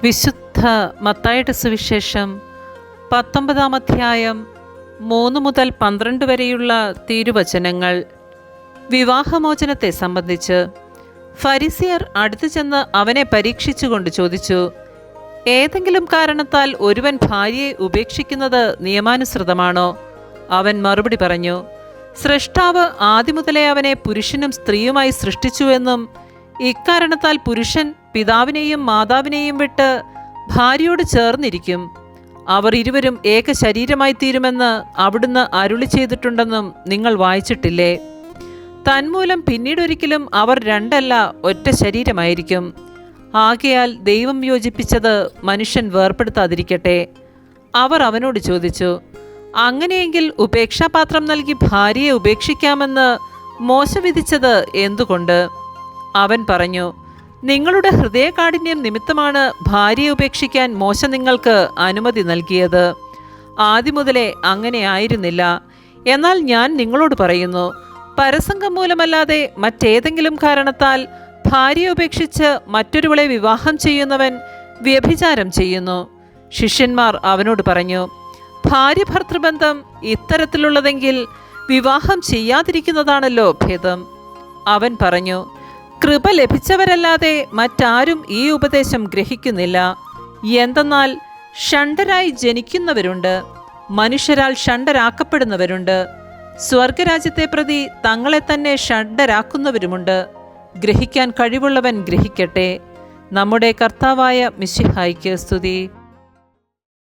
വിശുദ്ധ മത്തായിയുടെ സുവിശേഷം 19 അധ്യായം 3 മുതൽ 12 വരെയുള്ള തിരുവചനങ്ങൾ. വിവാഹമോചനത്തെ സംബന്ധിച്ച് ഫരിസിയർ അടുത്തു ചെന്ന് അവനെ പരീക്ഷിച്ചുകൊണ്ട് ചോദിച്ചു, ഏതെങ്കിലും കാരണത്താൽ ഒരുവൻ ഭാര്യയെ ഉപേക്ഷിക്കുന്നത് നിയമാനുസൃതമാണോ? അവൻ മറുപടി പറഞ്ഞു, സ്രഷ്ടാവ് ആദിമുതലേ അവനെ പുരുഷനും സ്ത്രീയുമായി സൃഷ്ടിച്ചുവെന്നും ഇക്കാരണത്താൽ പുരുഷൻ പിതാവിനെയും മാതാവിനെയും വിട്ട് ഭാര്യയോട് ചേർന്നിരിക്കും, അവർ ഇരുവരും ഏക ശരീരമായി തീരുമെന്ന് അവിടുന്ന് അരുളി ചെയ്തിട്ടുണ്ടെന്നും നിങ്ങൾ വായിച്ചിട്ടില്ലേ? തന്മൂലം പിന്നീടൊരിക്കലും അവർ രണ്ടല്ല ഒറ്റ ശരീരമായിരിക്കും. ആകയാൽ ദൈവം യോജിപ്പിച്ചത് മനുഷ്യൻ വേർപ്പെടുത്താതിരിക്കട്ടെ. അവർ അവനോട് ചോദിച്ചു, അങ്ങനെയെങ്കിൽ ഉപേക്ഷാപാത്രം നൽകി ഭാര്യയെ ഉപേക്ഷിക്കാമെന്ന് മോശ വിധിച്ചത് എന്തുകൊണ്ട്? അവൻ പറഞ്ഞു, നിങ്ങളുടെ ഹൃദയകാഠിന്യം നിമിത്തമാണ് ഭാര്യയെ ഉപേക്ഷിക്കാൻ മോശ നിങ്ങൾക്ക് അനുമതി നൽകിയത്. ആദ്യം മുതലേ അങ്ങനെ ആയിരുന്നില്ല. എന്നാൽ ഞാൻ നിങ്ങളോട് പറയുന്നു, പരസംഗം മൂലമല്ലാതെ മറ്റേതെങ്കിലും കാരണത്താൽ ഭാര്യയെ ഉപേക്ഷിച്ച് മറ്റൊരുവളെ വിവാഹം ചെയ്യുന്നവൻ വ്യഭിചാരം ചെയ്യുന്നു. ശിഷ്യന്മാർ അവനോട് പറഞ്ഞു, ഭാര്യ ഭർത്തൃബന്ധം ഇത്തരത്തിലുള്ളതെങ്കിൽ വിവാഹം ചെയ്യാതിരിക്കുന്നതാണല്ലോ ഭേദം. അവൻ പറഞ്ഞു, കൃപ ലഭിച്ചവരല്ലാതെ മറ്റാരും ഈ ഉപദേശം ഗ്രഹിക്കുന്നില്ല. എന്തെന്നാൽ ഷണ്ഡരായി ജനിക്കുന്നവരുണ്ട്, മനുഷ്യരാൽ ഷണ്ഡരാക്കപ്പെടുന്നവരുണ്ട്, സ്വർഗരാജ്യത്തെ പ്രതി തങ്ങളെ തന്നെ ഷണ്ഡരാക്കുന്നവരുമുണ്ട്. ഗ്രഹിക്കാൻ കഴിവുള്ളവൻ ഗ്രഹിക്കട്ടെ. നമ്മുടെ കർത്താവായ മിശിഹായ്ക്ക് സ്തുതി.